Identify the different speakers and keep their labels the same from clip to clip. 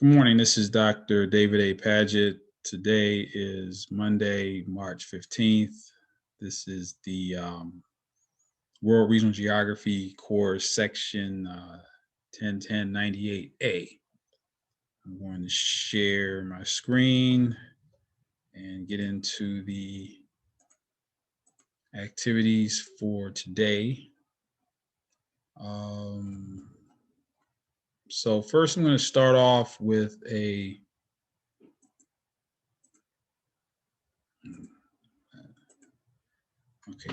Speaker 1: Good morning. This is Dr. David A. Padgett. Today is Monday, March 15th. This is the World Regional Geography course, section 101098A. I'm going to share my screen and get into the activities for today. So first, I'm going to start off with okay,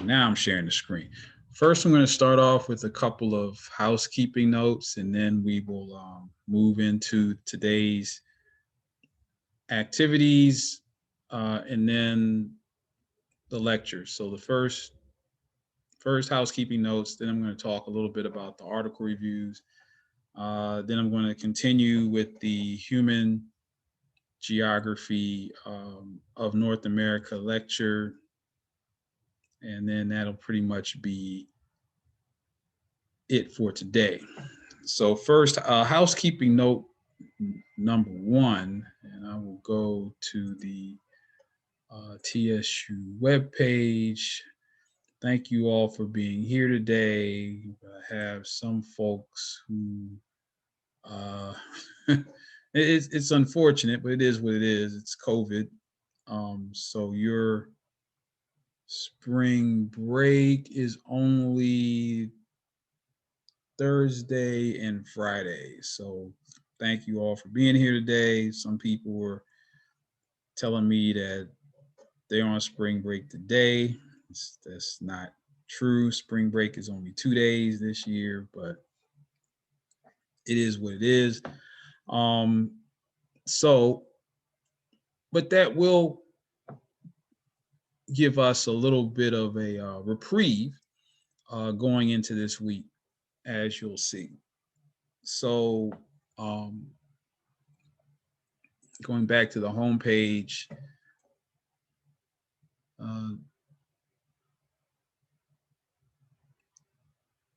Speaker 1: now I'm sharing the screen. First, I'm going to start off with a couple of housekeeping notes, and then we will move into today's activities and then the lecture. So the first housekeeping notes, then I'm going to talk a little bit about the article reviews. Then I'm going to continue with the human geography of North America lecture. And then that'll pretty much be it for today. So first, housekeeping note number one, and I will go to the TSU webpage. Thank you all for being here today. I have some folks who, it's unfortunate, but it is what it is. It's COVID. So your spring break is only Thursday and Friday. So thank you all for being here today. Some people were telling me that they're on spring break today. That's not true. Spring break is only 2 days this year, but it is what it is. But that will give us a little bit of a reprieve going into this week, as you'll see. So going back to the home page,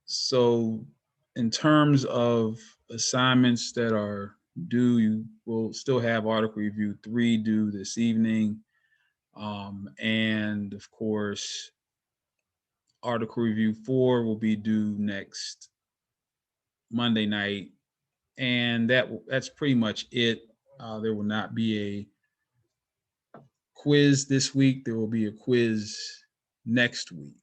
Speaker 1: so in terms of assignments that are due, you will still have article review 3 due this evening. And of course, article review 4 will be due next Monday night. And that's pretty much it. There will not be a quiz this week. There will be a quiz next week.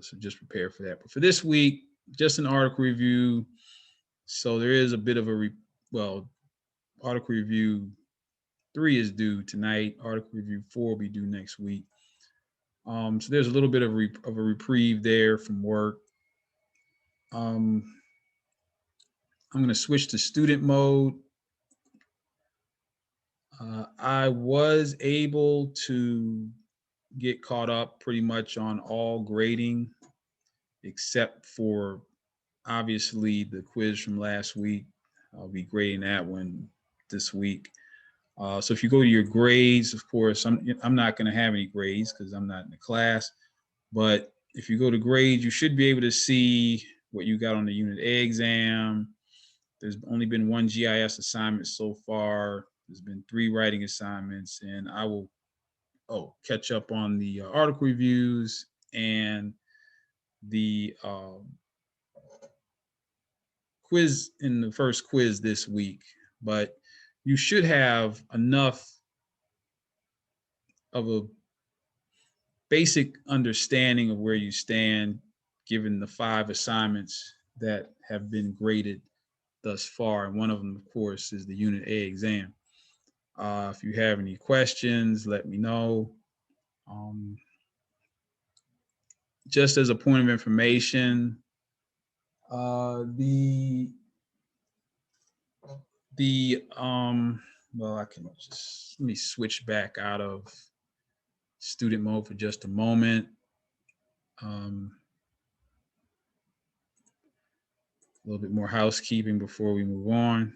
Speaker 1: So just prepare for that. But for this week, just an article review. So there is a bit of article review 3 is due tonight. Article review 4 will be due next week. So there's a little bit of a reprieve there from work. I'm going to switch to student mode. I was able to get caught up pretty much on all grading, except for obviously the quiz from last week. I'll be grading that one this week. So if you go to your grades, of course, I'm not going to have any grades because I'm not in the class. But if you go to grades, you should be able to see what you got on the Unit A exam. There's only been 1 GIS assignment so far. There's been 3 writing assignments, and I will catch up on the article reviews and the quiz in the first quiz this week. But you should have enough of a basic understanding of where you stand given the 5 assignments that have been graded thus far. And one of them, of course, is the Unit A exam. If you have any questions, let me know. Just as a point of information, well, I can just, let me switch back out of student mode for just a moment. A little bit more housekeeping before we move on.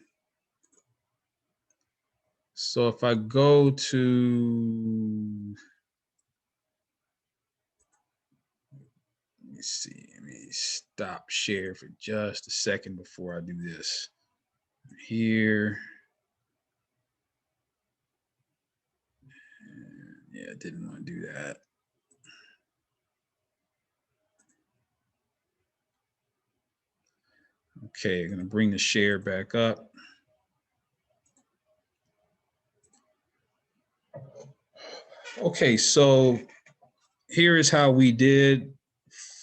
Speaker 1: So if I go to, let me see, let me stop share for just a second before I do this. Here, Yeah, I didn't want to do that. Okay, I'm going to bring the share back up. Okay, so here is how we did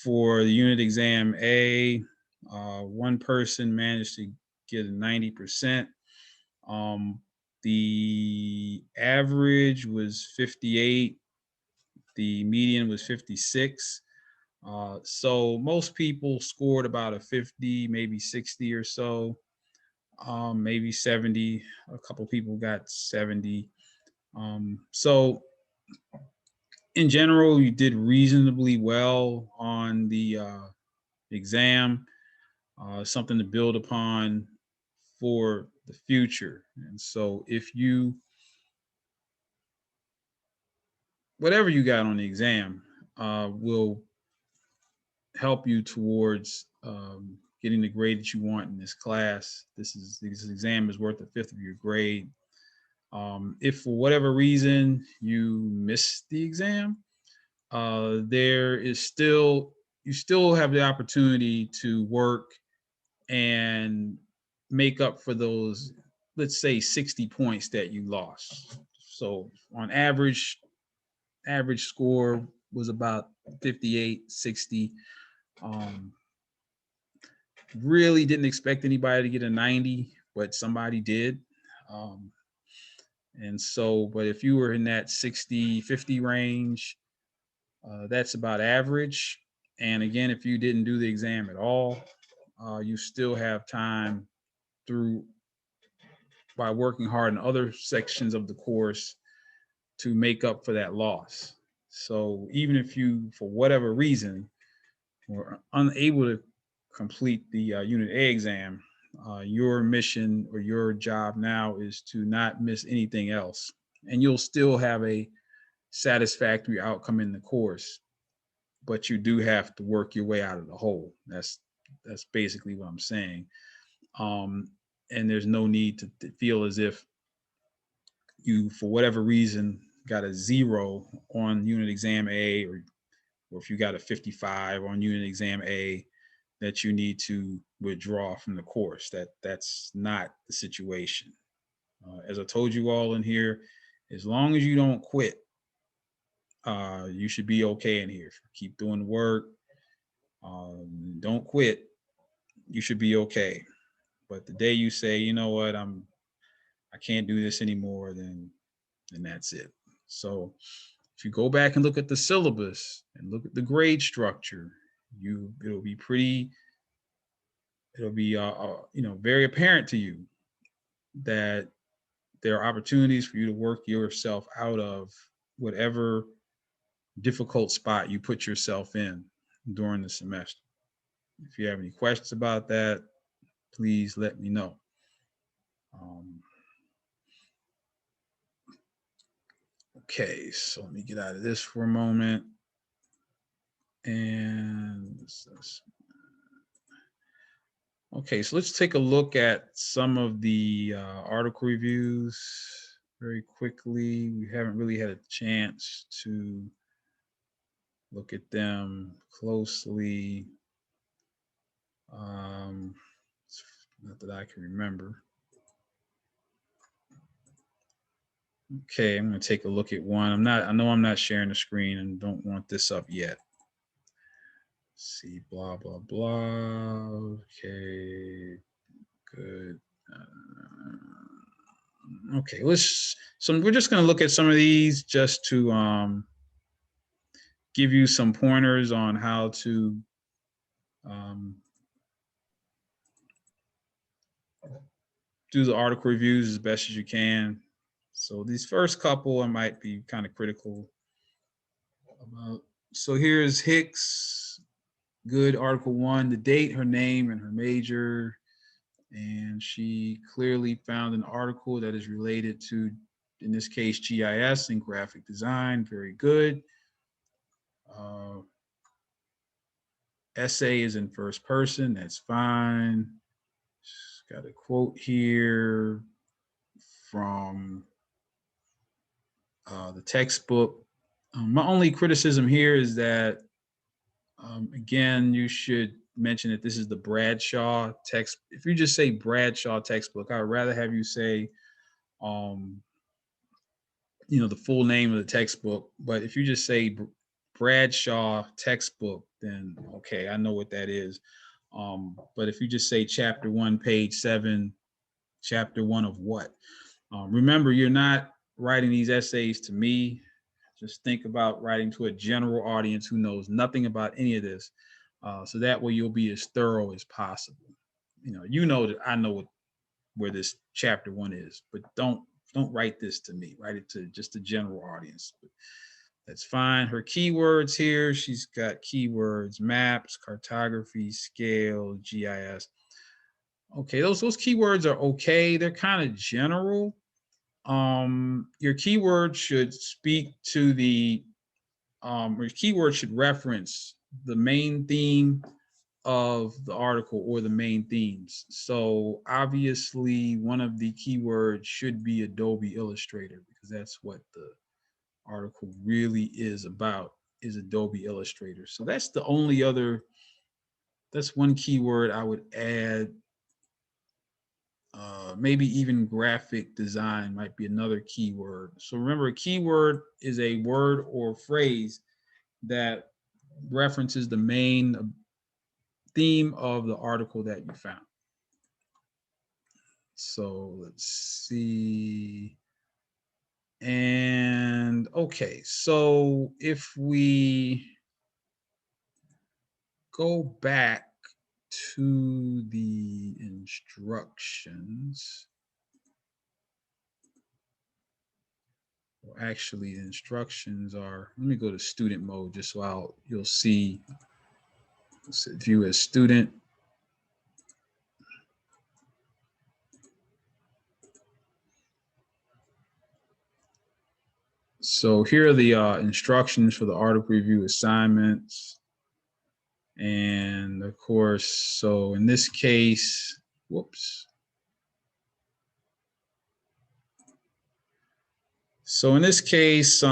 Speaker 1: for the unit exam A. One person managed to get a 90%. The average was 58. The median was 56. So most people scored about a 50, maybe 60 or so, maybe 70. A couple people got 70. So in general, you did reasonably well on the exam, something to build upon for the future. And so if you, whatever you got on the exam, will help you towards getting the grade that you want in this class. This exam is worth a fifth of your grade. If for whatever reason you missed the exam, there is still, you still have the opportunity to work and make up for those, let's say 60 points that you lost. So on average score was about 58, 60. Really didn't expect anybody to get a 90, but somebody did. And so, but if you were in that 60, 50 range, that's about average. And again, if you didn't do the exam at all, you still have time through, by working hard in other sections of the course, to make up for that loss. So even if you, for whatever reason, were unable to complete the Unit A exam, your mission or your job now is to not miss anything else. And you'll still have a satisfactory outcome in the course, but you do have to work your way out of the hole. That's basically what I'm saying. And there's no need to feel as if you, for whatever reason, got a 0 on unit exam A, or if you got a 55 on unit exam A, that you need to withdraw from the course. That's not the situation. As I told you all in here, as long as you don't quit, you should be okay in here. Keep doing the work. Don't quit. You should be okay. But the day you say, you know what, I can't do this anymore, then that's it. So if you go back and look at the syllabus and look at the grade structure, it'll be very apparent to you that there are opportunities for you to work yourself out of whatever difficult spot you put yourself in during the semester. If you have any questions about that, please let me know. Okay, so let me get out of this for a moment. And okay, so let's take a look at some of the article reviews very quickly. We haven't really had a chance to look at them closely. Not that I can remember. Okay, I'm going to take a look at one. I know I'm not sharing the screen and don't want this up yet. Let's see, blah, blah, blah. Okay, good. Okay, so we're just going to look at some of these just to give you some pointers on how to do the article reviews as best as you can. So these first couple I might be kind of critical about. So here's Hicks, good, article 1, the date, her name, and her major. And she clearly found an article that is related to, in this case, GIS and graphic design. Very good. Essay is in first person. That's fine. Just got a quote here from the textbook. My only criticism here is that, again, you should mention that this is the Bradshaw text. If you just say Bradshaw textbook, I'd rather have you say, um, the full name of the textbook. But if you just say Bradshaw textbook, then okay, I know what that is. But if you just say chapter 1, page 7, chapter 1 of what? Remember, you're not writing these essays to me. Just think about writing to a general audience who knows nothing about any of this. So that way you'll be as thorough as possible. You know that I know where this chapter 1 is, but don't write this to me. Write it to just the general audience. But that's fine. Her keywords here, she's got keywords: maps, cartography, scale, GIS. Okay, those keywords are okay. They're kind of general. Your keyword should speak to your keyword should reference the main theme of the article or the main themes. So obviously one of the keywords should be Adobe Illustrator, because that's what the article really is about, is Adobe Illustrator. So that's one keyword I would add. Maybe even graphic design might be another keyword. So remember, a keyword is a word or phrase that references the main theme of the article that you found. So let's see. And okay, so if we go back to the instructions, well, actually, the instructions are, let me go to student mode just so you'll see, view as student. So here are the instructions for the article review assignments. And of course, so in this case, whoops. So in this case,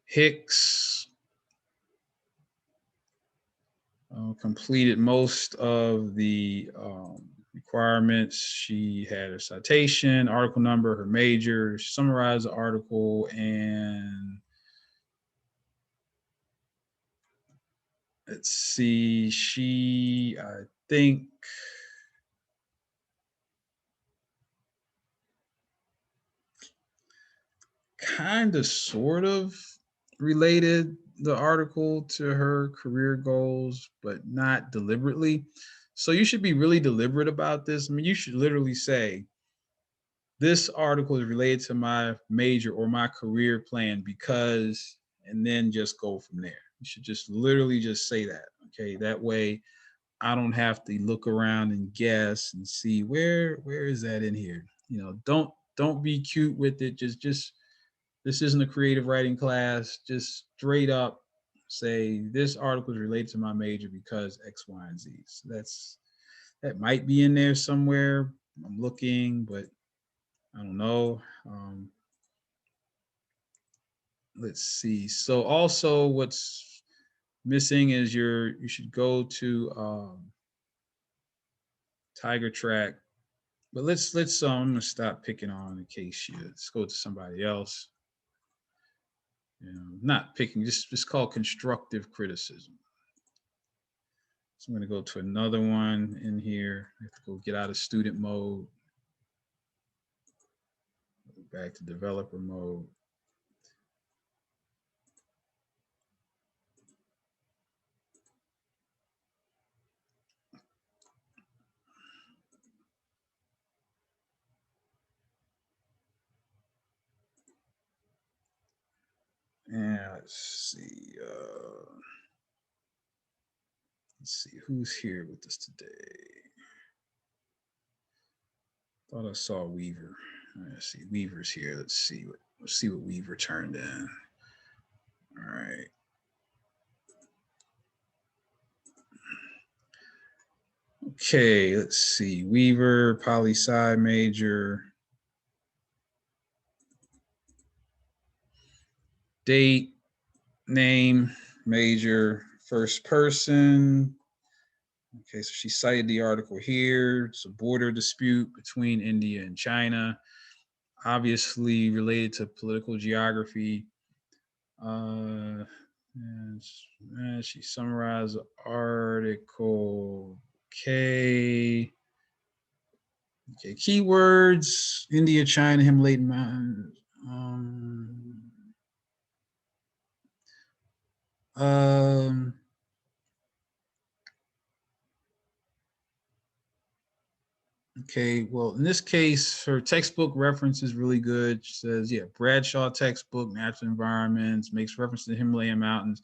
Speaker 1: Hicks completed most of the requirements. She had her citation, article number, her major, summarized the article, and let's see, I think, kind of sort of related the article to her career goals, but not deliberately. So you should be really deliberate about this. I mean, you should literally say, this article is related to my major or my career plan because, and then just go from there. You should just literally just say that. Okay. That way I don't have to look around and guess and see where is that in here. Don't be cute with it. Just this isn't a creative writing class. Just straight up say, this article is related to my major because X, Y, and Z. So that might be in there somewhere. I'm looking, but I don't know. Let's see. So also what's missing is you should go to Tiger Track. But let's I'm gonna stop picking on in case let's go to somebody else. Not picking, just call constructive criticism. So I'm going to go to another one in here. I have to go get out of student mode. Go back to developer mode. And let's see who's here with us today. Thought I saw Weaver. Let's see, Weaver's here. Let's see what Weaver turned in. All right. Okay, let's see. Weaver, poli-sci major. date, name, major, first person. Okay, so she cited the article here. It's a border dispute between India and China, obviously related to political geography. And she summarized the article. Okay. Okay, keywords: India, China, Himalayan mountains. Um, okay, well, in this case, her textbook reference is really good. She says, yeah, Bradshaw textbook, natural environments, makes reference to the Himalayan mountains.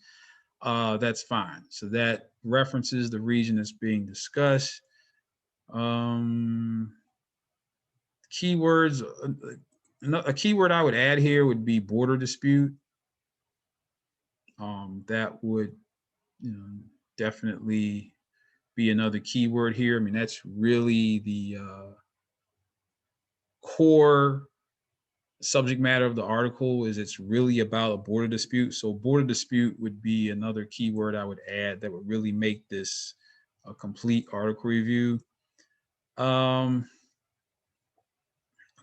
Speaker 1: That's fine. So that references the region that's being discussed. Keywords, a keyword I would add here would be border dispute. That would, definitely be another keyword here. I mean, that's really the core subject matter of the article. Is it's really about a border dispute. So border dispute would be another keyword I would add that would really make this a complete article review.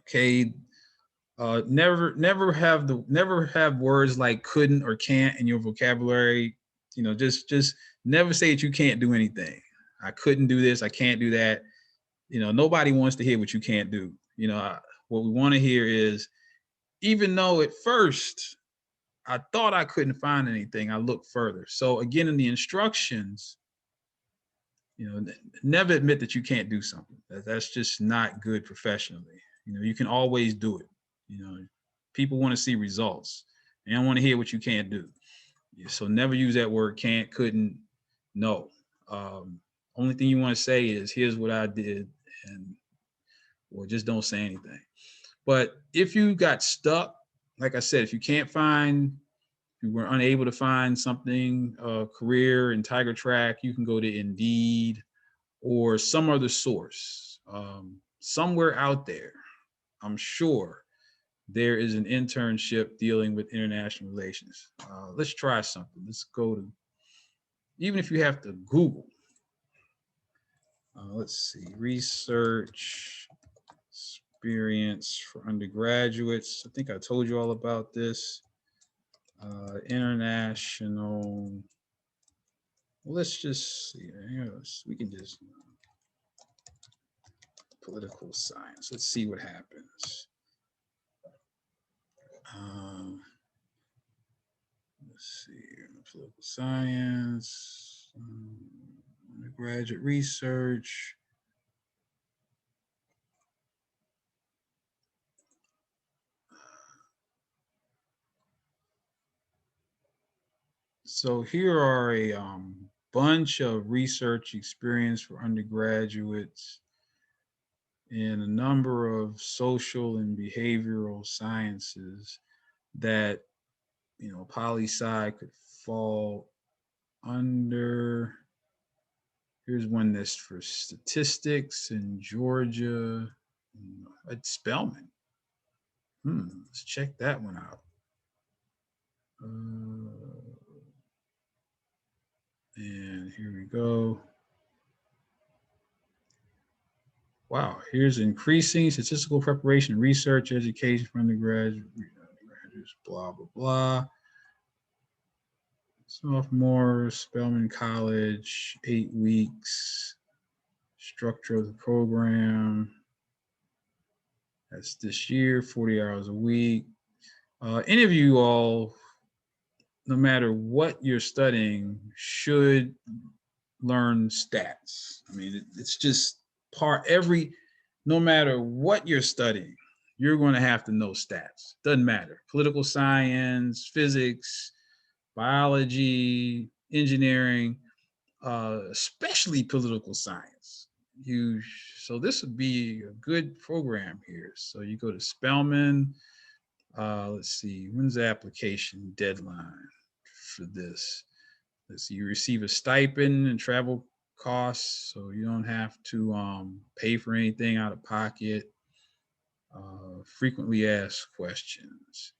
Speaker 1: Okay. Never have words like couldn't or can't in your vocabulary. Just never say that you can't do anything. I couldn't do this. I can't do that. Nobody wants to hear what you can't do. What we want to hear is, even though at first I thought I couldn't find anything, I looked further. So again, in the instructions, never admit that you can't do something. That's just not good professionally. You can always do it. People want to see results. They don't want to hear what you can't do. So never use that word can't, couldn't, no. Only thing you want to say is, here's what I did, or just don't say anything. But if you got stuck, like I said, if you were unable to find something, career in Tiger Track, you can go to Indeed or some other source. Somewhere out there, I'm sure there is an internship dealing with international relations. Let's try something. Let's go to, even if you have to Google, let's see, research experience for undergraduates. I think I told you all about this. International, well, let's just see, we can just, political science. Let's see what happens. Let's see, political science, undergraduate research. So here are a bunch of research experience for undergraduates in a number of social and behavioral sciences that, poli-sci could fall under. Here's one that's for statistics in Georgia at Spelman. Let's check that one out. And here we go. Wow, here's increasing statistical preparation, research, education for undergraduates, blah, blah, blah. Sophomore, Spelman College, 8 weeks, structure of the program. That's this year, 40 hours a week. Any of you all, no matter what you're studying, should learn stats. I mean, it's just no matter what you're studying, you're going to have to know stats. Doesn't matter. Political science, physics, biology, engineering, especially political science. So this would be a good program here. So you go to Spelman. Let's see, when's the application deadline for this? Let's see, you receive a stipend and travel costs, so you don't have to pay for anything out of pocket. Frequently asked questions.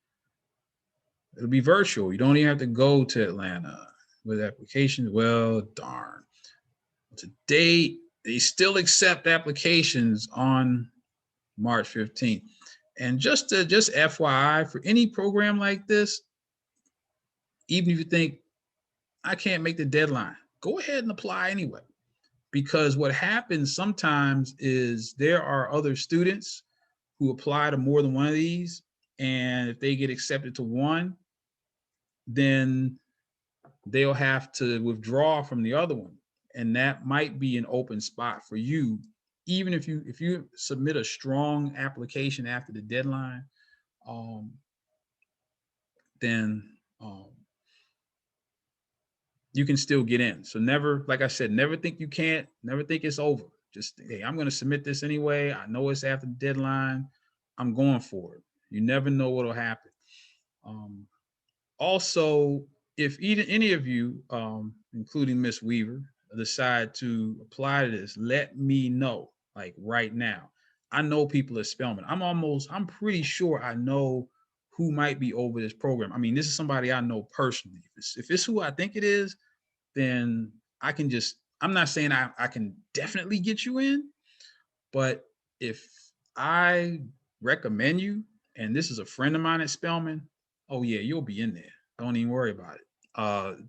Speaker 1: It'll be virtual. You don't even have to go to Atlanta with applications. Well, darn. Today, they still accept applications on March 15th. And just FYI, for any program like this, even if you think I can't make the deadline, go ahead and apply anyway. Because what happens sometimes is there are other students who apply to more than one of these. And if they get accepted to one, then they'll have to withdraw from the other one. And that might be an open spot for you. Even if you submit a strong application after the deadline, then you can still get in. So never, like I said, never think you can't, never think it's over. Just, hey, I'm going to submit this anyway. I know it's after the deadline. I'm going for it. You never know what'll happen. Also, if any of you, including Miss Weaver, decide to apply to this, let me know, like right now. I know people at Spelman. I'm pretty sure I know who might be over this program. I mean, this is somebody I know personally. If it's who I think it is, then I'm not saying I can definitely get you in, but if I recommend you, and this is a friend of mine at Spelman, oh yeah, you'll be in there. Don't even worry about it.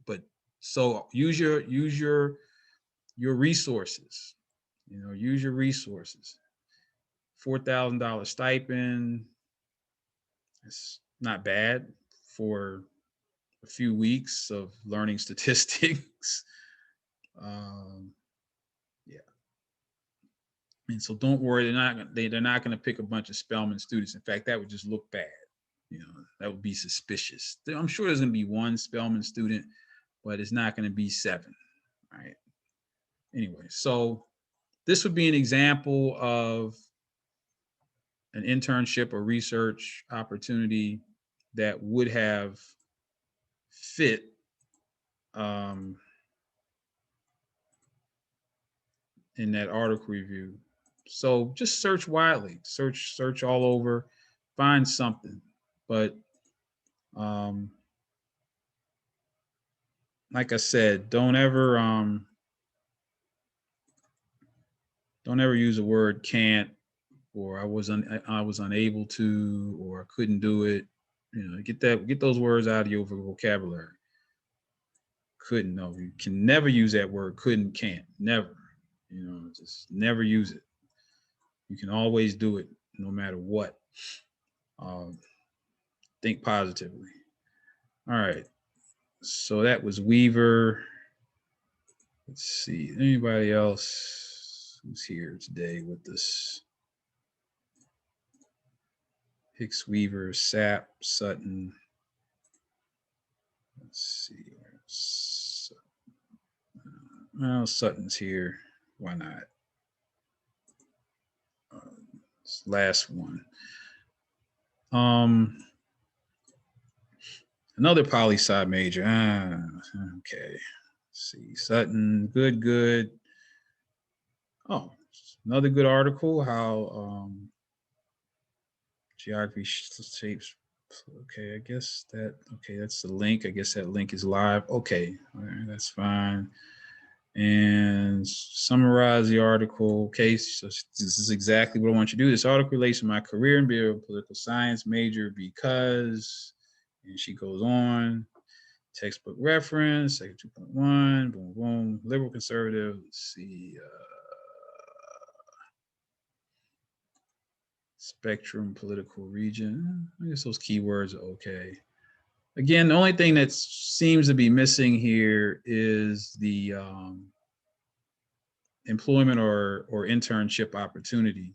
Speaker 1: But so use your resources. Use your resources. $4,000 stipend. It's not bad for a few weeks of learning statistics. Yeah. And so don't worry, they're not going to pick a bunch of Spelman students. In fact, that would just look bad. That would be suspicious. I'm sure there's going to be one Spelman student, but it's not going to be 7, right? Anyway, so this would be an example of an internship or research opportunity that would have fit in that article review. So just search widely, search all over, find something. But like I said, don't ever use the word can't, or I was unable to, or I couldn't do it. Get those words out of your vocabulary. Couldn't, no, you can never use that word. Couldn't, can't, never. Just never use it. You can always do it, no matter what. Think positively. All right. So that was Weaver. Let's see. Anybody else who's here today with us? Hicks, Weaver, Sapp, Sutton. Let's see. Well, Sutton's here. Why not? Last one. Another poli-sci major. Okay. Let's see. Sutton, good. Oh, another good article. How geography shapes. Okay, I guess that's the link. I guess that link is live. Okay, all right, that's fine. And summarize the article. Okay, so this is exactly what I want you to do. This article relates to my career in political science major because, and she goes on, textbook reference, section 2.1, boom, boom, liberal conservative. Let's see. Spectrum, political region. I guess those keywords are okay. Again, the only thing that seems to be missing here is the employment or internship opportunity.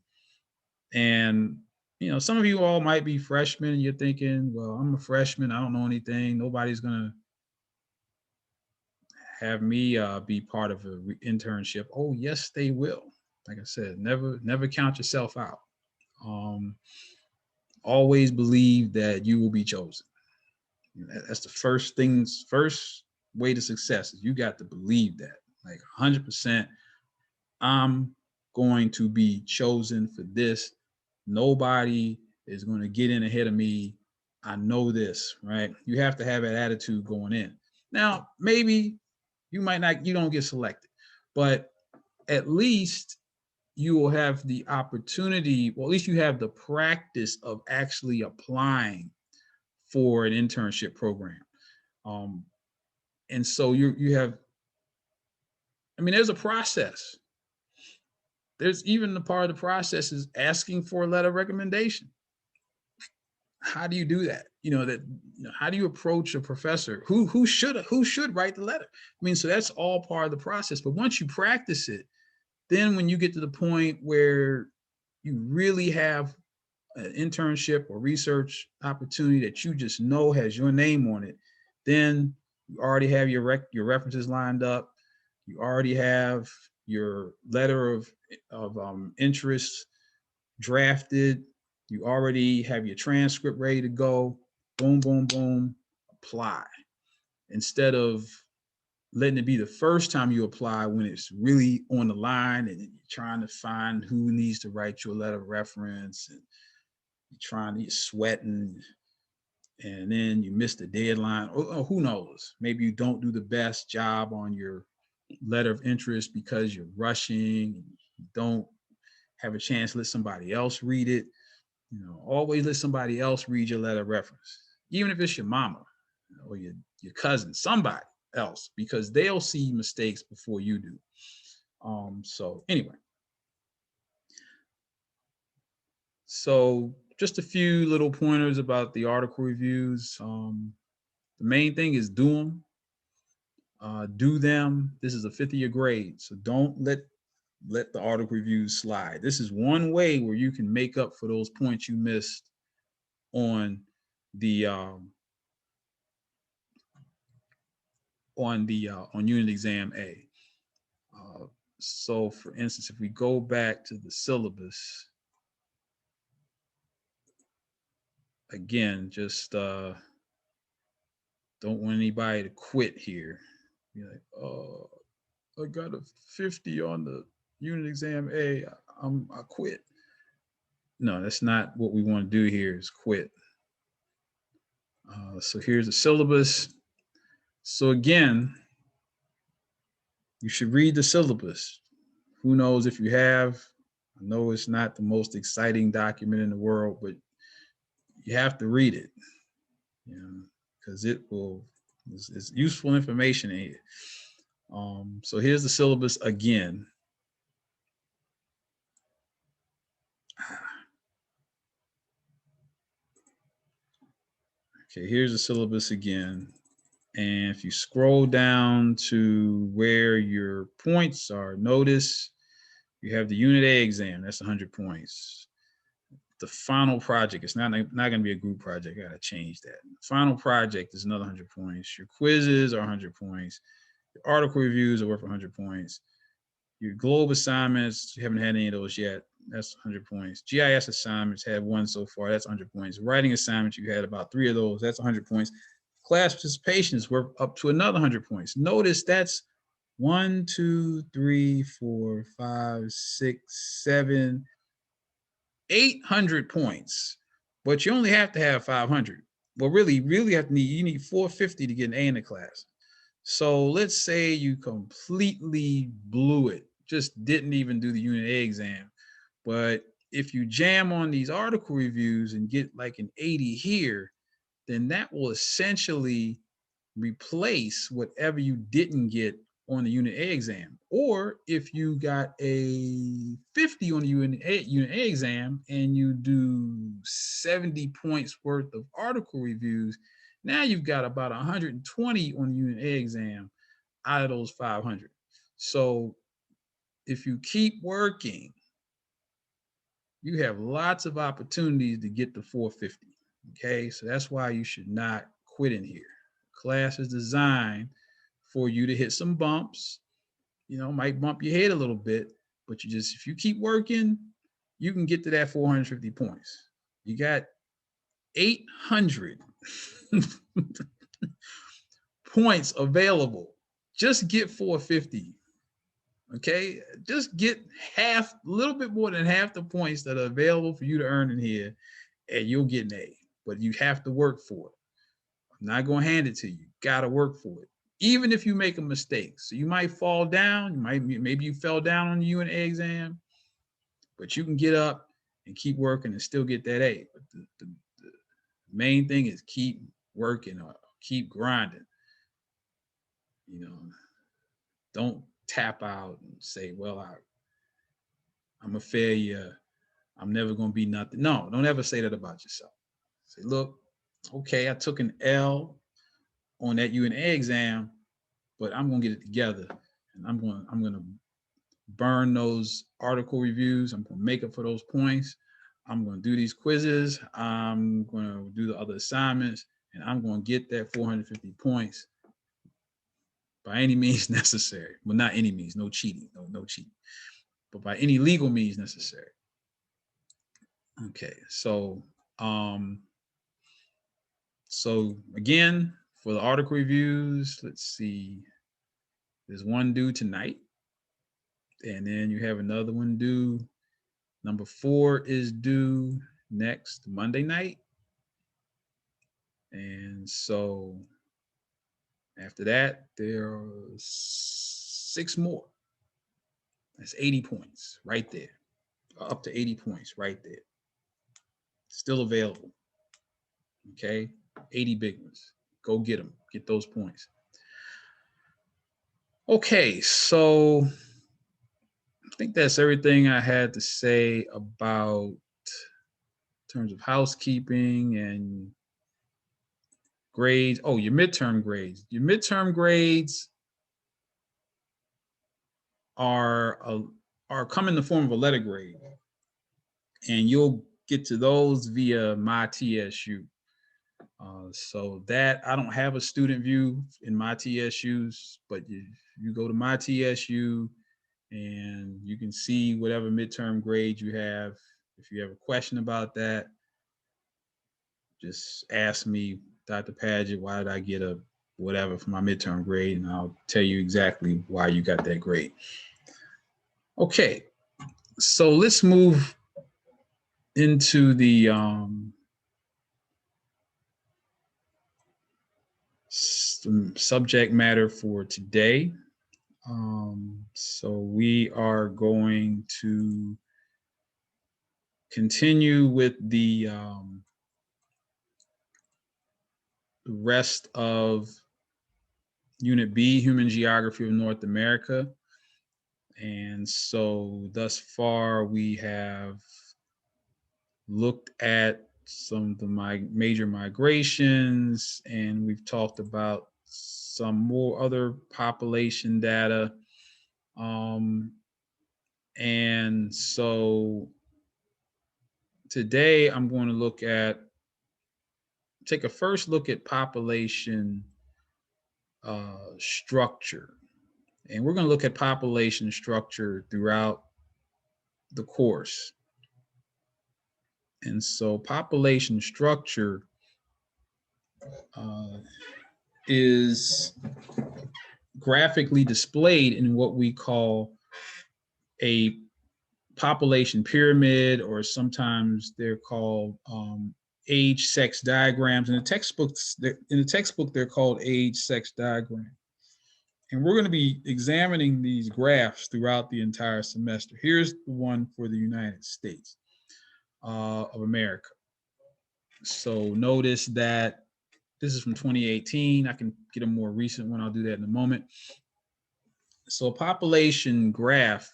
Speaker 1: And some of you all might be freshmen and you're thinking, well, I'm a freshman, I don't know anything, nobody's gonna have me be part of an internship. Oh yes, they will. Like I said, never count yourself out. Always believe that you will be chosen. That's the first way to success is you got to believe that, like 100%. I'm going to be chosen for this. Nobody is going to get in ahead of me. I know this, right? You have to have that attitude going in. Now, maybe you might not, you don't get selected, but at least you will have the opportunity, well, at least you have the practice of actually applying for an internship program. Um, and so you have, I mean, there's a process. There's even the part of the process is asking for a letter of recommendation. How do you do that? How do you approach a professor who should write the letter? I mean, so that's all part of the process. But once you practice it, then when you get to the point where you really have an internship or research opportunity that you just know has your name on it, then you already have your references lined up. You already have your letter of interest drafted. You already have your transcript ready to go. Boom, boom, boom, apply. Instead of letting it be the first time you apply when it's really on the line and you're trying to find who needs to write your letter of reference, and you're sweating, and then you miss the deadline. Or who knows? Maybe you don't do the best job on your letter of interest because you're rushing. You don't have a chance to let somebody else read it. Always let somebody else read your letter of reference, even if it's your mama or your cousin, somebody else, because they'll see mistakes before you do. So anyway, so just a few little pointers about the article reviews. The main thing is do them. Do them. This is a 5th-year grade, so don't let the article reviews slide. This is one way where you can make up for those points you missed on the on unit exam A. So for instance, if we go back to the syllabus, again, just don't want anybody to quit here. Be like, oh, I got a 50 on the unit exam A, I quit. No, that's not what we want to do here, is quit. So here's the syllabus. So again, you should read the syllabus. Who knows if you have? I know it's not the most exciting document in the world, but you have to read it, because it's useful information in here. So here's the syllabus again. Okay, here's the syllabus again. And if you scroll down to where your points are, notice you have the Unit A exam, that's 100 points. The final project, it's not going to be a group project, I got to change that. Final project is another 100 points. Your quizzes are 100 points. Your article reviews are worth 100 points. Your globe assignments, you haven't had any of those yet, that's 100 points. GIS assignments, had one so far, that's 100 points. Writing assignments, you had about 3 of those, that's 100 points. Class participation is worth up to another 100 points. Notice that's 1, 2, 3, 4, 5, 6, 7, 800 points, but you only have to have 500. Well, really you need 450 to get an A in the class. So let's say you completely blew it, just didn't even do the Unit A exam. But if you jam on these article reviews and get like an 80 here, then that will essentially replace whatever you didn't get on the Unit A exam. Or if you got a 50 on the Unit A exam and you do 70 points worth of article reviews, now you've got about 120 on the Unit A exam out of those 500. So if you keep working, you have lots of opportunities to get to 450. Okay, so that's why you should not quit in here. Class is designed for you to hit some bumps, might bump your head a little bit, but if you keep working, you can get to that 450 points. You got 800 points available. Just get 450. Okay, just get a little bit more than half the points that are available for you to earn in here, and you'll get an A. but you have to work for it. I'm not going to hand it to you. You got to work for it, even if you make a mistake. So you might fall down. Maybe you fell down on the UNA exam, but you can get up and keep working and still get that A. But the main thing is keep working or keep grinding. You know, don't tap out and say, well, I'm a failure. I'm never going to be nothing. No, don't ever say that about yourself. Say, look, okay, I took an L on that UNA exam, but I'm going to get it together. And I'm going to burn those article reviews. I'm going to make up for those points. I'm going to do these quizzes. I'm going to do the other assignments, and I'm going to get that 450 points by any means necessary. Well, not any means, no cheating, no cheating, but by any legal means necessary. Okay, so again, for the article reviews, let's see, there's one due tonight, and then you have another one due. Number 4 is due next Monday night. And so after that, there are 6 more. That's 80 points right there. Up to 80 points right there. Still available. Okay, 80 big ones. Go get them. Get those points. Okay, so I think that's everything I had to say about in terms of housekeeping and grades. Oh, your midterm grades. Your midterm grades are come in the form of a letter grade, and you'll get to those via my TSU. So that I don't have a student view in my TSUs, but you go to my TSU and you can see whatever midterm grade you have. If you have a question about that, just ask me, Dr. Padgett, why did I get a whatever for my midterm grade, and I'll tell you exactly why you got that grade. Okay, so let's move into the subject matter for today. So we are going to continue with the rest of Unit B, Human Geography of North America. And so thus far we have looked at some of the major migrations, and we've talked about some more other population data. And so today I'm going to take a first look at population structure. And we're going to look at population structure throughout the course. And so population structure is graphically displayed in what we call a population pyramid, or sometimes they're called age sex diagrams. In the textbook, they're called age sex diagrams. And we're going to be examining these graphs throughout the entire semester. Here's the one for the United States of America. So notice that this is from 2018. I can get a more recent one. I'll do that in a moment. So a population graph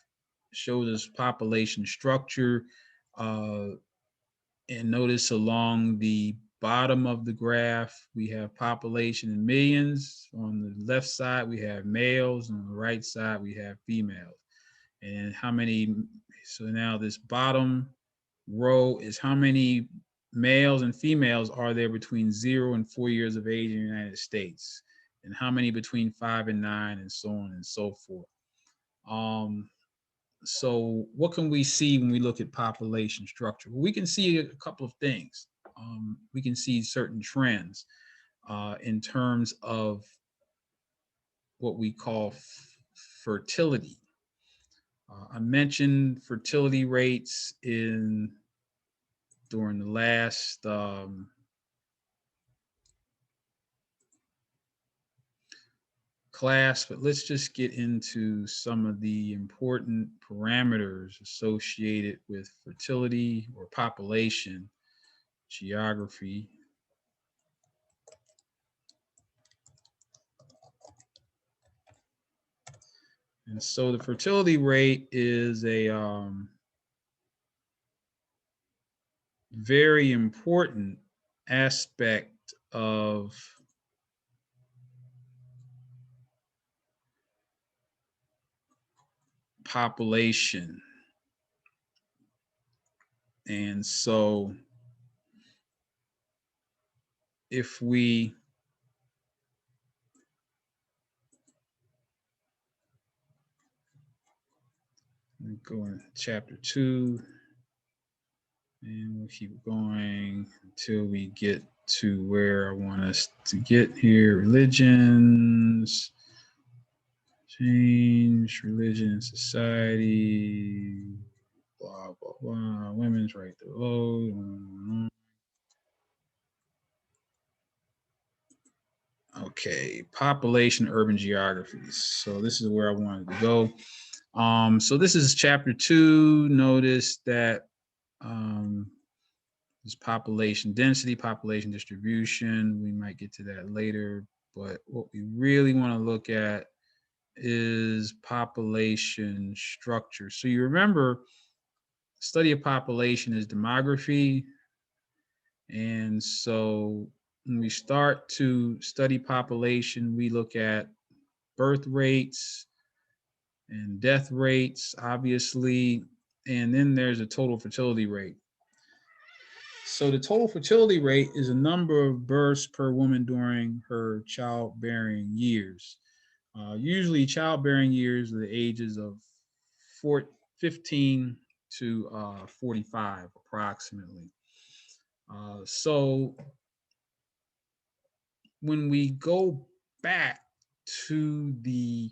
Speaker 1: shows us population structure. And notice along the bottom of the graph, we have population in millions. On the left side, we have males. On the right side, we have females. And how many, so now this bottom row is how many males and females are there between 0 and 4 years of age in the United States, and how many between 5 and 9, and so on and so forth. So what can we see when we look at population structure? Well, we can see a couple of things. We can see certain trends in terms of what we call fertility. I mentioned fertility rates during the last class, but let's just get into some of the important parameters associated with fertility or population geography. And so the fertility rate is a very important aspect of population. And so if we go in chapter 2, and we'll keep going until we get to where I want us to get here. Religions, change, religion and society, blah, blah, blah. Women's right to vote. Okay, population, urban geographies. So this is where I wanted to go. So this is chapter 2. Notice that there's population density, population distribution. We might get to that later, but what we really want to look at is population structure. So you remember, study of population is demography. And so when we start to study population, we look at birth rates and death rates, obviously, and then there's a total fertility rate. So the total fertility rate is a number of births per woman during her childbearing years. Usually childbearing years are the ages of 15 to 45 approximately. So when we go back to the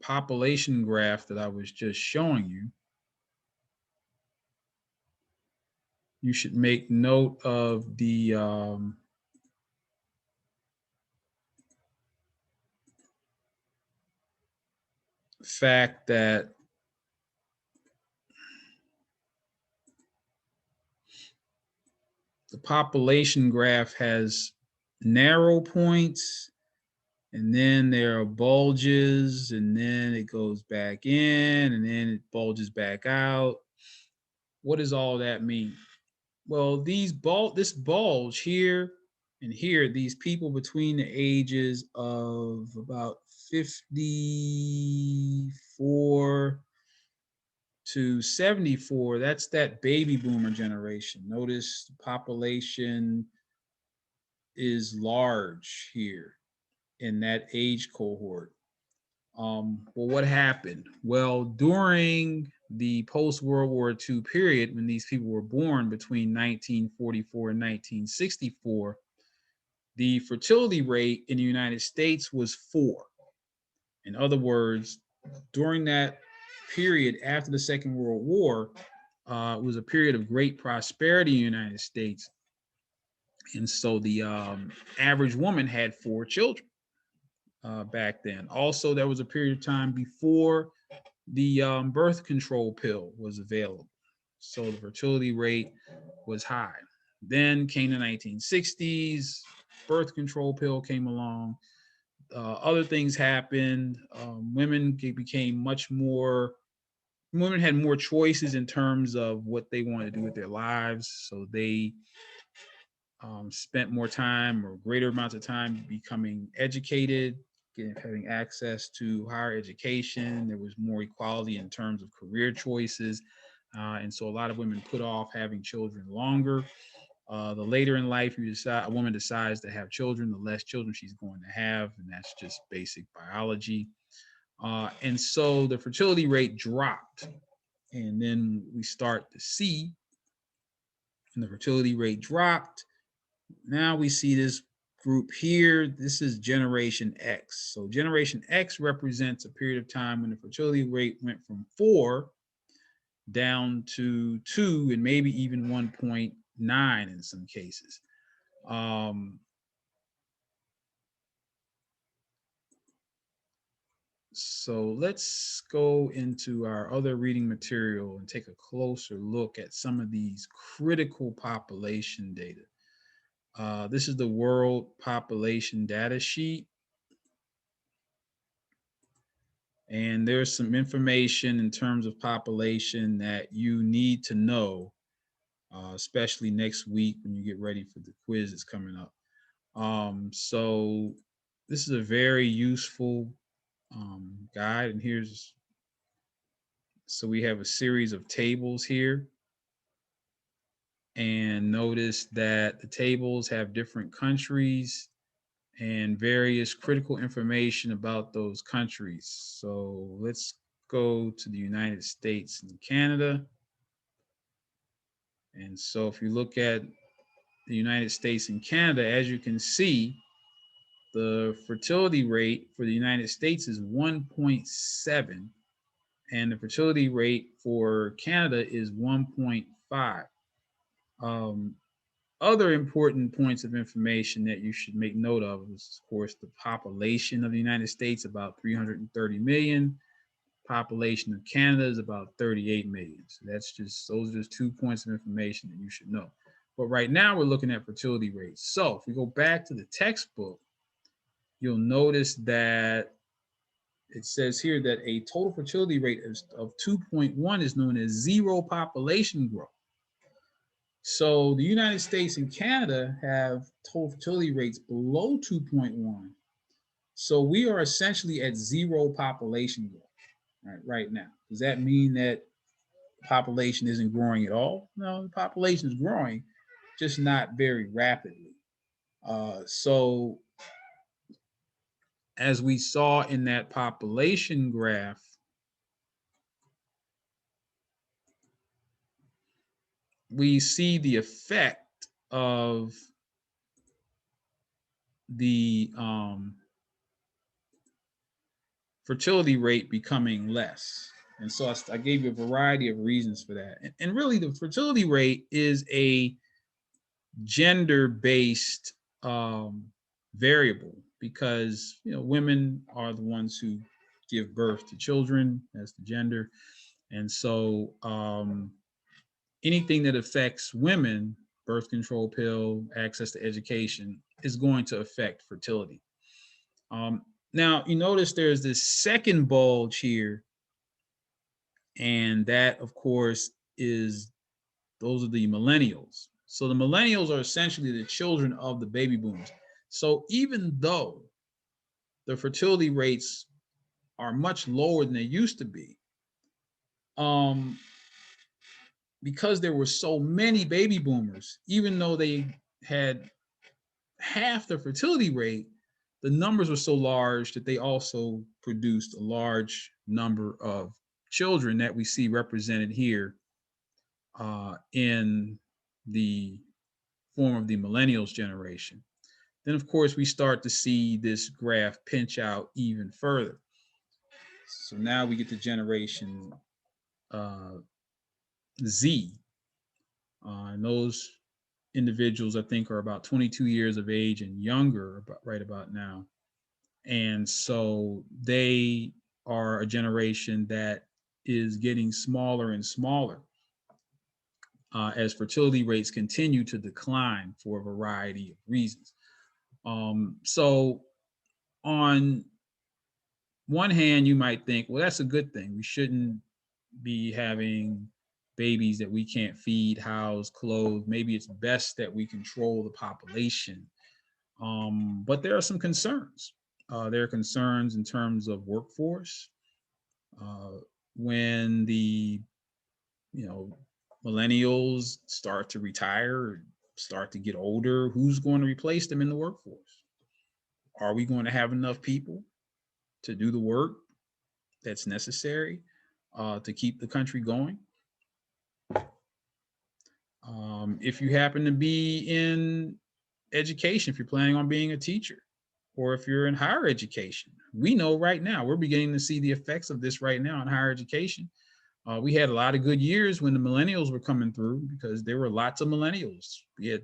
Speaker 1: population graph that I was just showing you, you should make note of the fact that the population graph has narrow points, and then there are bulges, and then it goes back in, and then it bulges back out. What does all that mean? Well, this bulge here and here, these people between the ages of about 54 to 74, that's that baby boomer generation. Notice the population is large here in that age cohort. Well, what happened? Well, during the post-World War II period, when these people were born between 1944 and 1964, the fertility rate in the United States was 4. In other words, during that period after the Second World War, it was a period of great prosperity in the United States. And so the average woman had 4 children back then. Also, there was a period of time before the birth control pill was available. So the fertility rate was high. Then came the 1960s, birth control pill came along. Other things happened. Women had more choices in terms of what they wanted to do with their lives. So they spent more time or greater amounts of time becoming educated, having access to higher education. There was more equality in terms of career choices. And so a lot of women put off having children longer. The later in life a woman decides to have children, the less children she's going to have, and that's just basic biology. And so the fertility rate dropped. And then we start to see, and the fertility rate dropped. Now we see this group here. This is Generation X. So Generation X represents a period of time when the fertility rate went from 4 down to 2 and maybe even 1.9 in some cases. So let's go into our other reading material and take a closer look at some of these critical population data. This is the World Population Data Sheet. And there's some information in terms of population that you need to know, especially next week when you get ready for the quiz that's coming up. So this is a very useful guide. And so we have a series of tables here. And notice that the tables have different countries and various critical information about those countries. So let's go to the United States and Canada. And so if you look at the United States and Canada, as you can see, the fertility rate for the United States is 1.7, and the fertility rate for Canada is 1.5. Other important points of information that you should make note of is, of course, the population of the United States, about 330 million. Population of Canada is about 38 million. So those are just 2 points of information that you should know. But right now we're looking at fertility rates. So if we go back to the textbook, you'll notice that it says here that a total fertility rate of 2.1 is known as zero population growth. So the United States and Canada have total fertility rates below 2.1. So we are essentially at zero population growth right now. Does that mean that the population isn't growing at all? No, the population is growing, just not very rapidly. So as we saw in that population graph, we see the effect of the fertility rate becoming less. And so I gave you a variety of reasons for that. And really, the fertility rate is a gender-based variable because women are the ones who give birth to children. That's the gender. And so anything that affects women, birth control pill, access to education, is going to affect fertility. Now, you notice there's this second bulge here, and that, of course, those are the millennials. So the millennials are essentially the children of the baby boomers. So even though the fertility rates are much lower than they used to be, because there were so many baby boomers, even though they had half the fertility rate, the numbers were so large that they also produced a large number of children that we see represented here in the form of the millennials generation. Then, of course, we start to see this graph pinch out even further. So now we get to generation Z. And those individuals, I think, are about 22 years of age and younger right about now. And so they are a generation that is getting smaller and smaller as fertility rates continue to decline for a variety of reasons. So on one hand, you might think, well, that's a good thing. We shouldn't be having babies that we can't feed, house, clothe. Maybe it's best that we control the population. But there are some concerns. There are concerns in terms of workforce. When the millennials start to retire, start to get older, who's going to replace them in the workforce? Are we going to have enough people to do the work that's necessary to keep the country going? If you happen to be in education, if you're planning on being a teacher, or if you're in higher education, we know right now, we're beginning to see the effects of this right now in higher education. We had a lot of good years when the millennials were coming through because there were lots of millennials. We had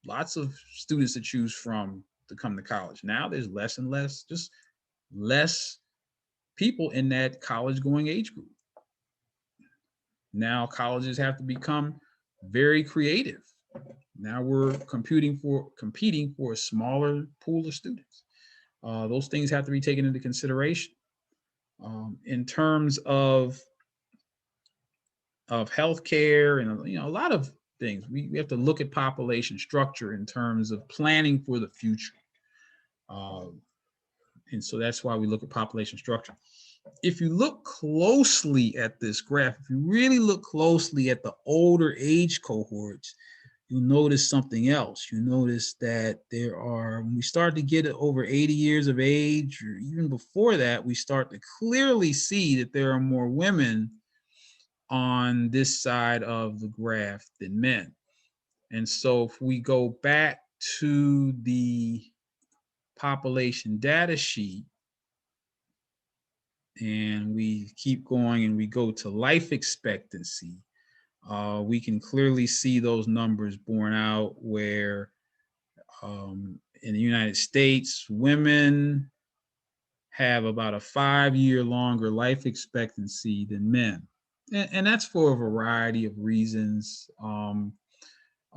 Speaker 1: lots of students to choose from to come to college. Now there's less and less, just less people in that college going age group. Now colleges have to become very creative. Now we're competing for a smaller pool of students. Those things have to be taken into consideration. In terms of healthcare and a lot of things, we have to look at population structure in terms of planning for the future. And so that's why we look at population structure. If you look closely at this graph, if you really look closely at the older age cohorts, you'll notice something else. You notice that there are, when we start to get over 80 years of age, or even before that, we start to clearly see that there are more women on this side of the graph than men. And so if we go back to the population data sheet, and we keep going and we go to life expectancy, we can clearly see those numbers borne out where in the United States, women have about a 5-year longer life expectancy than men. And that's for a variety of reasons. There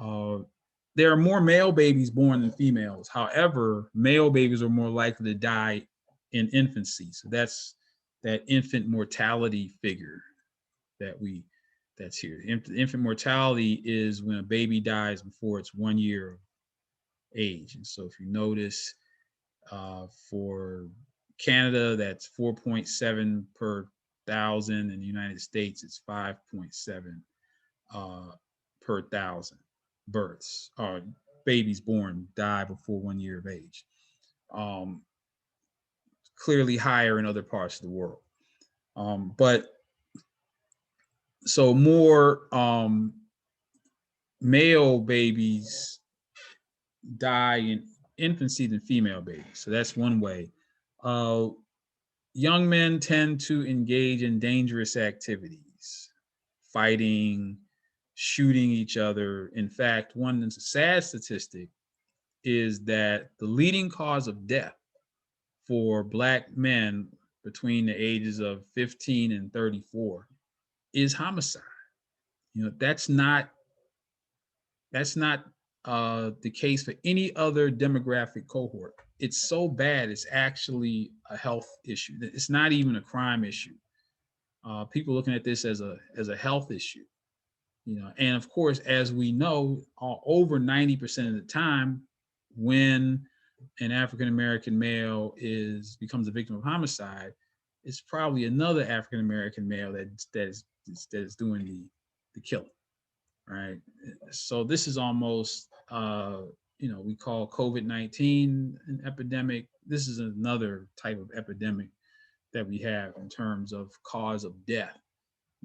Speaker 1: are more male babies born than females. However, male babies are more likely to die in infancy. So that's that infant mortality figure that's here. Infant mortality is when a baby dies before it's 1 year of age. And so if you notice for Canada, that's 4.7 per thousand. In the United States, it's 5.7 per thousand births or babies born die before 1 year of age. Clearly higher in other parts of the world. But so more male babies die in infancy than female babies. So that's one way. Young men tend to engage in dangerous activities, fighting, shooting each other. In fact, one sad statistic is that the leading cause of death for Black men between the ages of 15 and 34 is homicide. That's not the case for any other demographic cohort. It's so bad, it's actually a health issue. It's not even a crime issue. People looking at this as a health issue. And of course, as we know, over 90% of the time, when an African American male becomes a victim of homicide, it's probably another African American male that is doing the killing, right? So this is almost we call COVID-19 an epidemic. This is another type of epidemic that we have in terms of cause of death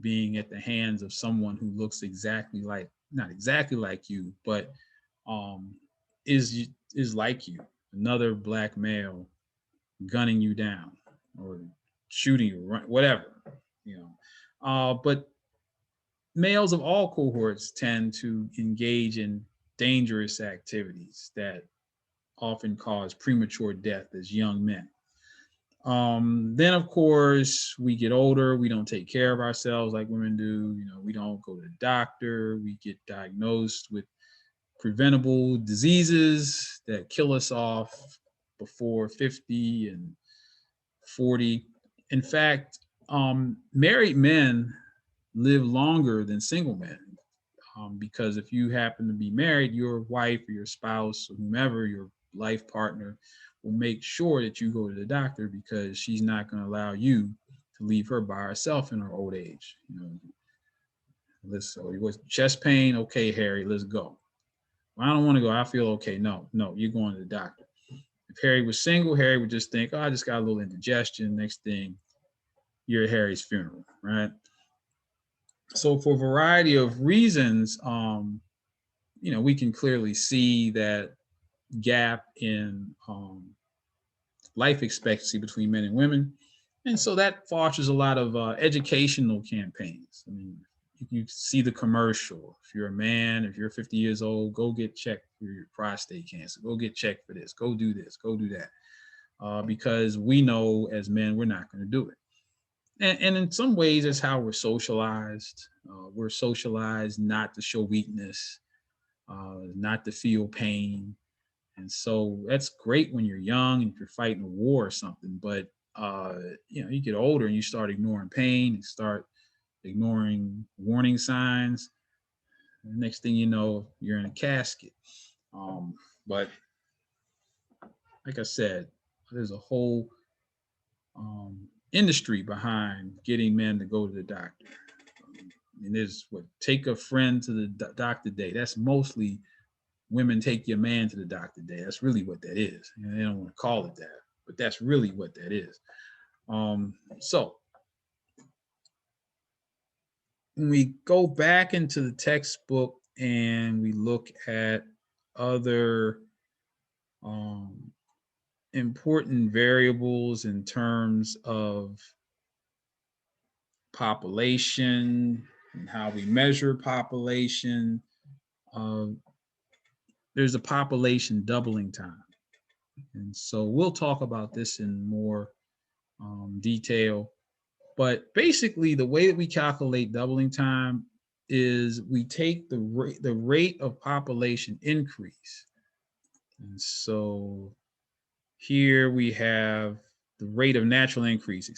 Speaker 1: being at the hands of someone who looks not exactly like you, but is like you, another Black male gunning you down or shooting you, whatever, but males of all cohorts tend to engage in dangerous activities that often cause premature death as young men. Then, of course, we get older. We don't take care of ourselves like women do. We don't go to the doctor. We get diagnosed with preventable diseases that kill us off before 50 and 40. In fact, married men live longer than single men. Because if you happen to be married, your wife or your spouse or whomever, your life partner, will make sure that you go to the doctor because she's not going to allow you to leave her by herself in her old age. Chest pain, okay, Harry, let's go. Well, I don't want to go. I feel okay. No, you're going to the doctor. If Harry was single, Harry would just think, I just got a little indigestion. Next thing, you're at Harry's funeral, right? So for a variety of reasons, we can clearly see that gap in life expectancy between men and women. And so that fosters a lot of educational campaigns. I mean, you see the commercial. If you're a man, if you're 50 years old, go get checked for your prostate cancer. Go get checked for this. Go do this. Go do that. Because we know as men, we're not going to do it. And in some ways, it's how we're socialized. We're socialized not to show weakness, not to feel pain. And so that's great when you're young and if you're fighting a war or something. But you get older and you start ignoring pain, you start ignoring warning signs. The next thing you know, you're in a casket. But like I said, there's a whole industry behind getting men to go to the doctor. And there's what take a friend to the doctor day. That's mostly women take your man to the doctor day. That's really what that is. They don't want to call it that, but that's really what that is. So when we go back into the textbook and we look at other important variables in terms of population and how we measure population, there's a population doubling time. And so we'll talk about this in more detail. But basically, the way that we calculate doubling time is we take the rate of population increase. And so here we have the rate of natural increase,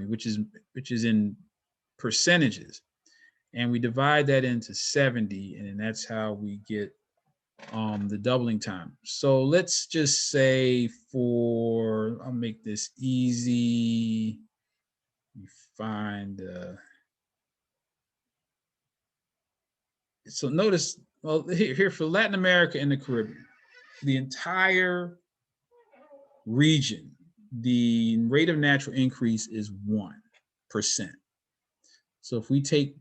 Speaker 1: which is in percentages. And we divide that into 70, and that's how we get the doubling time. So let's just say I'll make this easy. You find, so notice, well, here for Latin America and the Caribbean, the entire region, the rate of natural increase is 1%. So if we take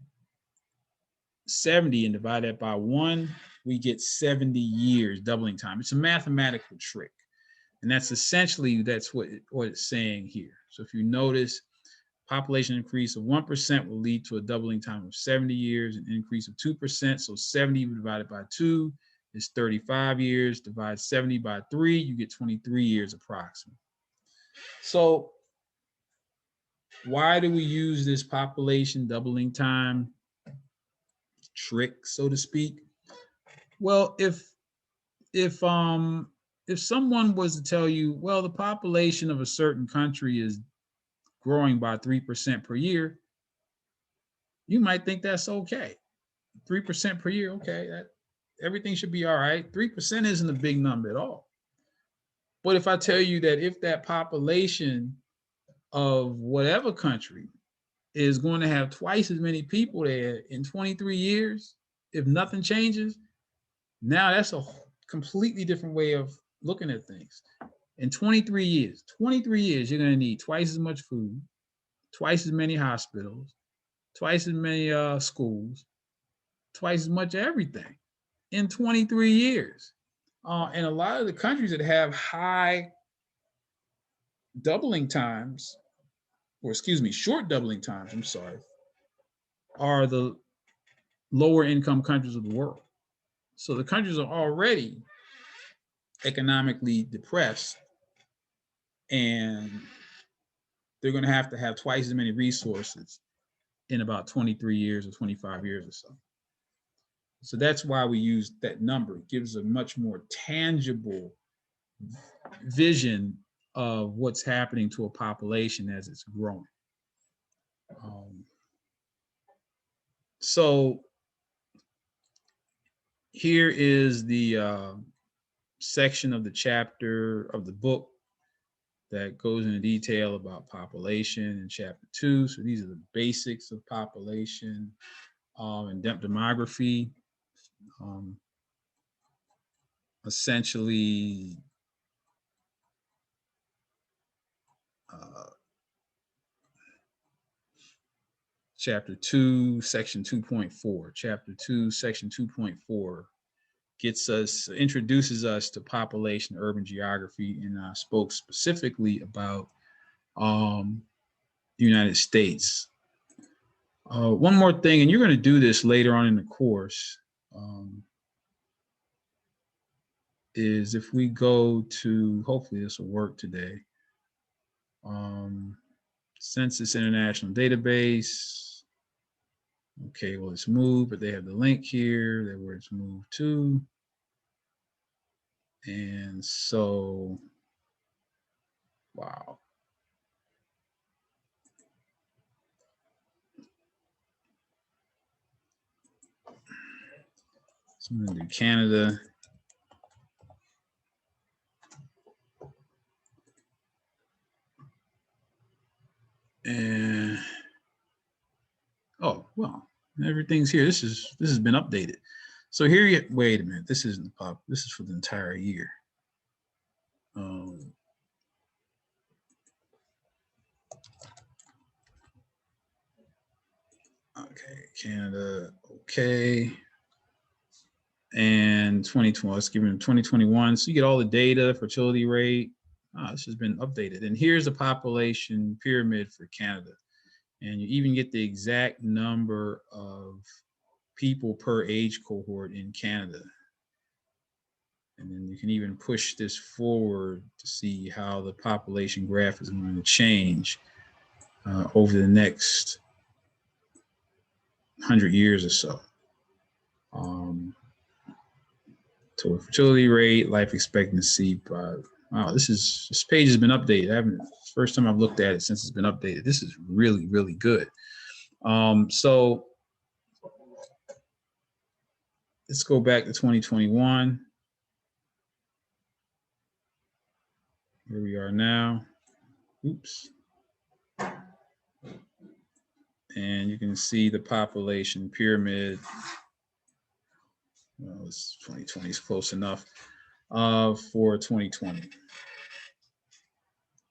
Speaker 1: 70 and divide that by 1, we get 70 years doubling time. It's a mathematical trick. And that's what it's saying here. So if you notice, population increase of 1% will lead to a doubling time of 70 years, an increase of 2%. So 70 divided by 2 is 35 years. Divide 70 by 3, you get 23 years approximately. So why do we use this population doubling time trick, so to speak? Well, if someone was to tell you, well, the population of a certain country is growing by 3% per year, you might think that's okay. 3% per year, okay, everything should be all right. 3% isn't a big number at all. But if I tell you that if that population of whatever country is going to have twice as many people there in 23 years, if nothing changes, now that's a completely different way of looking at things. In 23 years, you're going to need twice as much food, twice as many hospitals, twice as many schools, twice as much everything in 23 years. And a lot of the countries that have high doubling times, short doubling times, are the lower income countries of the world. So the countries are already economically depressed, and they're going to have twice as many resources in about 23 years or 25 years or so. So that's why we use that number. It gives a much more tangible vision of what's happening to a population as it's growing. So here is the section of the chapter of the book that goes into detail about population in chapter 2. So these are the basics of population and demography. Essentially, chapter 2, section 2.4. Chapter 2, section 2.4 introduces us to population urban geography, and I spoke specifically about United States. One more thing, and you're going to do this later on in the course, is if we go to, hopefully this will work today, Census International Database. Okay, well, it's moved, but they have the link here, that where it's moved to. And so, wow. So I'm going to do Canada. And oh, well, everything's here. This has been updated. So here you wait a minute. This isn't pop. This is for the entire year. Okay, Canada. Okay. And 2020. Let's give them 2021. So you get all the data, fertility rate. This has been updated. And here's the population pyramid for Canada. And you even get the exact number of people per age cohort in Canada. And then you can even push this forward to see how the population graph is going to change over the next 100 years or so. Total fertility rate, life expectancy. Wow, this page has been updated. First time I've looked at it since it's been updated. This is really, really good. So let's go back to 2021. Here we are now. Oops. And you can see the population pyramid. Well, it's 2020 is close enough for 2020.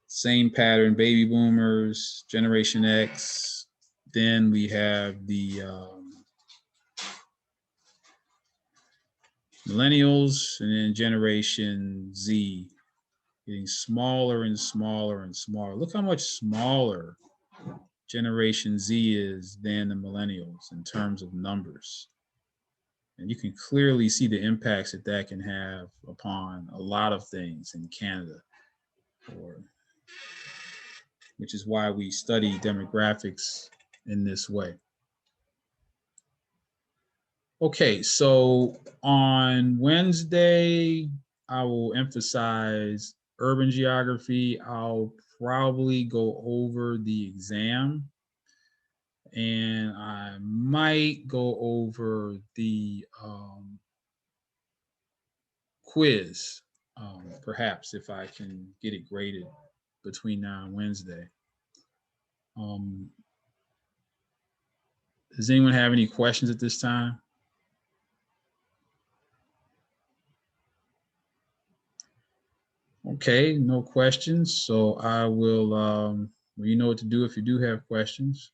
Speaker 1: Same pattern, baby boomers, Generation X. Then we have the Millennials, and then Generation Z, getting smaller and smaller and smaller. Look how much smaller Generation Z is than the Millennials in terms of numbers. And you can clearly see the impacts that can have upon a lot of things in Canada, which is why we study demographics in this way. Okay, so on Wednesday, I will emphasize urban geography. I'll probably go over the exam, and I might go over the quiz, perhaps, if I can get it graded between now and Wednesday. Does anyone have any questions at this time? Okay, no questions. So I will, you know what to do if you do have questions.